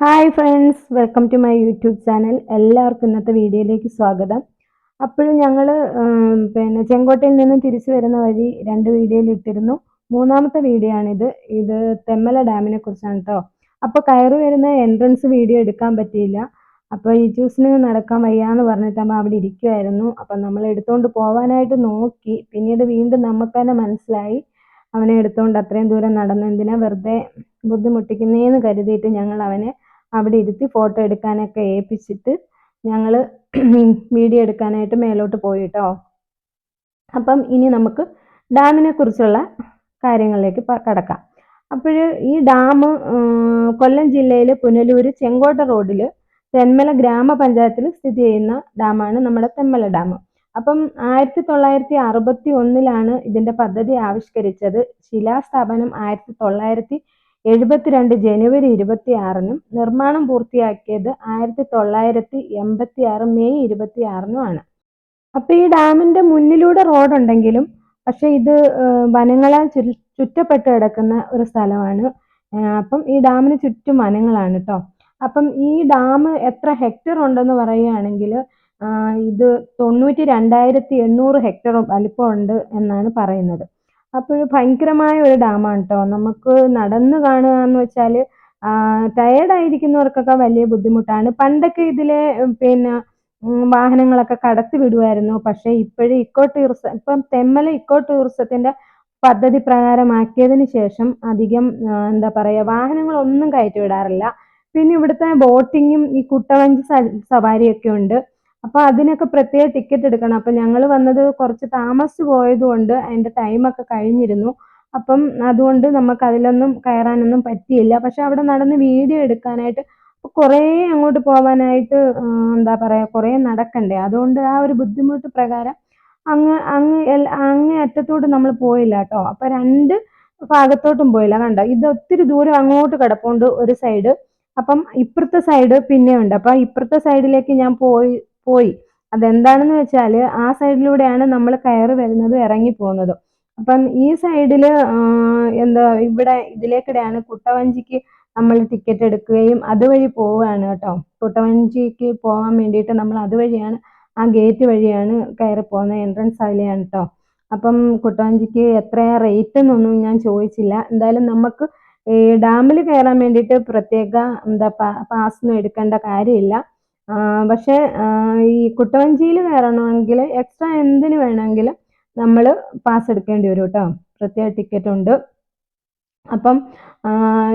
Hi friends, welcome to my YouTube channel. എല്ലാവർക്കും ഇന്നത്തെ വീഡിയോയിലേക്ക് സ്വാഗതം. അപ്പോഴും ഞങ്ങൾ ചെങ്കോട്ടയിൽ നിന്നും തിരിച്ചു വരുന്ന വഴി 2 വീഡിയോയിൽ ഇട്ടിരുന്നു. മൂന്നാമത്തെ വീഡിയോ ആണിത്. ഇത് തെന്മല ഡാമിനെ കുറിച്ചാണ് കേട്ടോ. അപ്പോൾ കയറി വരുന്ന എൻട്രൻസ് വീഡിയോ എടുക്കാൻ പറ്റിയില്ല. അപ്പോൾ ഈ ചൂസിന് നടക്കാൻ വയ്യാന്ന് പറഞ്ഞിട്ട് അമ്മ അവിടെ ഇരിക്കുമായിരുന്നു. അപ്പം നമ്മൾ എടുത്തുകൊണ്ട് പോകാനായിട്ട് നോക്കി. പിന്നീട് വീണ്ടും നമുക്ക് തന്നെ മനസ്സിലായി അവനെ എടുത്തുകൊണ്ട് അത്രയും ദൂരം നടന്നെന്തിനാ വെറുതെ ബുദ്ധിമുട്ടിക്കുന്നേന്ന് കരുതിയിട്ട് ഞങ്ങൾ അവനെ അവിടെ ഇരുത്തി ഫോട്ടോ എടുക്കാനൊക്കെ ഏൽപ്പിച്ചിട്ട് ഞങ്ങൾ വീഡിയോ എടുക്കാനായിട്ട് മേലോട്ട് പോയി ട്ടോ. അപ്പം ഇനി നമുക്ക് ഡാമിനെ കുറിച്ചുള്ള കാര്യങ്ങളിലേക്ക് കടക്കാം. അപ്പോൾ ഈ ഡാം കൊല്ലം ജില്ലയിൽ പുനലൂർ ചെങ്കോട്ട റോഡിൽ തെന്മല ഗ്രാമപഞ്ചായത്തിൽ സ്ഥിതി ചെയ്യുന്ന ഡാമാണ് നമ്മുടെ തെന്മല ഡാം. അപ്പം 1961 ഇതിന്റെ പദ്ധതി ആവിഷ്കരിച്ചത്. ശിലാസ്ഥാപനം 1972 ജനുവരി 26 നിർമ്മാണം പൂർത്തിയാക്കിയത് 1986 മെയ് 26 അപ്പൊ ഈ ഡാമിന്റെ മുന്നിലൂടെ റോഡുണ്ടെങ്കിലും പക്ഷെ ഇത് വനങ്ങളാൽ ചുറ്റപ്പെട്ട് കിടക്കുന്ന ഒരു സ്ഥലമാണ്. അപ്പം ഈ ഡാമിന് ചുറ്റും വനങ്ങളാണ് കേട്ടോ. അപ്പം ഈ ഡാം എത്ര ഹെക്ടർ ഉണ്ടെന്ന് പറയുകയാണെങ്കിൽ ഇത് 92,800 ഹെക്ടർ വലിപ്പമുണ്ട് എന്നാണ് പറയുന്നത്. അപ്പോൾ ഭയങ്കരമായ ഒരു ഡാമാണ് കേട്ടോ. നമുക്ക് നടന്ന് കാണുക എന്ന് വെച്ചാൽ ടയേർഡ് ആയിരിക്കുന്നവർക്കൊക്കെ വലിയ ബുദ്ധിമുട്ടാണ്. പണ്ടൊക്കെ ഇതിലെ വാഹനങ്ങളൊക്കെ കടത്തി വിടുമായിരുന്നു. പക്ഷേ ഇപ്പോഴും ഇപ്പം തെന്മല ഇക്കോ ടൂറിസത്തിന്റെ പദ്ധതി പ്രകാരമാക്കിയതിന് ശേഷം അധികം എന്താ പറയുക, വാഹനങ്ങളൊന്നും കയറ്റി വിടാറില്ല. പിന്നെ ഇവിടുത്തെ ബോട്ടിങ്ങും ഈ കുട്ടവഞ്ചി സവാരിയൊക്കെ ഉണ്ട്. അപ്പൊ അതിനൊക്കെ പ്രത്യേക ടിക്കറ്റ് എടുക്കണം. അപ്പൊ ഞങ്ങൾ വന്നത് കുറച്ച് താമസിച്ചു പോയതുകൊണ്ട് അതിന്റെ ടൈമൊക്കെ കഴിഞ്ഞിരുന്നു. അപ്പം അതുകൊണ്ട് നമുക്ക് അതിലൊന്നും കയറാനൊന്നും പറ്റിയില്ല. പക്ഷെ അവിടെ നടന്ന് വീഡിയോ എടുക്കാനായിട്ട് കുറേ അങ്ങോട്ട് പോകാനായിട്ട് എന്താ പറയാ, കുറേ നടക്കണ്ടേ. അതുകൊണ്ട് ആ ഒരു ബുദ്ധിമുട്ട് പ്രകാരം അങ്ങേ അറ്റത്തോട്ട് നമ്മൾ പോയില്ല കേട്ടോ. അപ്പൊ 2 ഭാഗത്തോട്ടും പോയില്ല. കണ്ടോ, ഇത് ഒത്തിരി ദൂരം അങ്ങോട്ട് കിടപ്പുണ്ട് ഒരു സൈഡ്. അപ്പം ഇപ്പുറത്തെ സൈഡ് പിന്നെ ഉണ്ട്. അപ്പൊ ഇപ്പുറത്തെ സൈഡിലേക്ക് ഞാൻ പോയി. അതെന്താണെന്ന് വെച്ചാൽ ആ സൈഡിലൂടെയാണ് നമ്മൾ കയറി വരുന്നതും ഇറങ്ങി പോകുന്നതും. അപ്പം ഈ സൈഡിൽ എന്താ ഇവിടെ ഇതിലേക്കിടെയാണ് കുട്ടവഞ്ചിക്ക് നമ്മൾ ടിക്കറ്റ് എടുക്കുകയും അതുവഴി പോവുകയാണ് കേട്ടോ. കുട്ടവഞ്ചിക്ക് പോകാൻ വേണ്ടിയിട്ട് നമ്മൾ അതുവഴിയാണ്, ആ ഗേറ്റ് വഴിയാണ് കയറി പോകുന്നത്. എൻട്രൻസ് അതിലെയാണ് കേട്ടോ. അപ്പം കുട്ടവഞ്ചിക്ക് എത്രയാ റേറ്റ് എന്നൊന്നും ഞാൻ ചോദിച്ചില്ല. എന്തായാലും നമുക്ക് ഈ ഡാമിൽ കയറാൻ വേണ്ടിയിട്ട് പ്രത്യേക പാസൊന്നും എടുക്കേണ്ട കാര്യമില്ല. പക്ഷേ ഈ കുട്ടവഞ്ചിയിൽ കയറണമെങ്കിൽ എക്സ്ട്രാ എന്തിനു വേണമെങ്കിലും നമ്മൾ പാസ് എടുക്കേണ്ടി വരും കേട്ടോ. പ്രത്യേക ടിക്കറ്റ് ഉണ്ട്. അപ്പം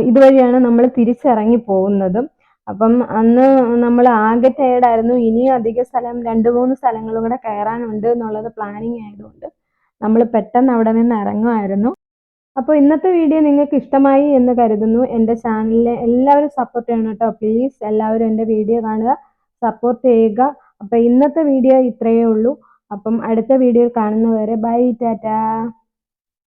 ഇതുവഴിയാണ് നമ്മൾ തിരിച്ചിറങ്ങി പോകുന്നതും. അപ്പം അന്ന് നമ്മൾ ആകെ ടയേർഡായിരുന്നു. ഇനിയും അധിക സ്ഥലം 2-3 സ്ഥലങ്ങളും കൂടെ കയറാനുണ്ട് എന്നുള്ളത് പ്ലാനിങ് ആയതുകൊണ്ട് നമ്മൾ പെട്ടെന്ന് അവിടെ നിന്ന് ഇറങ്ങുമായിരുന്നു. അപ്പോൾ ഇന്നത്തെ വീഡിയോ നിങ്ങൾക്ക് ഇഷ്ടമായി എന്ന് കരുതുന്നു. എൻ്റെ ചാനലിലെ എല്ലാവരും സപ്പോർട്ട് ചെയ്യണം കേട്ടോ. പ്ലീസ് എല്ലാവരും എൻ്റെ വീഡിയോ കാണുക, സപ്പോർട്ട് ചെയ്യുക. അപ്പോൾ ഇന്നത്തെ വീഡിയോ ഇത്രയേ ഉള്ളൂ. അപ്പം അടുത്ത വീഡിയോയിൽ കാണുന്നവരെ ബൈ, ടാറ്റാ.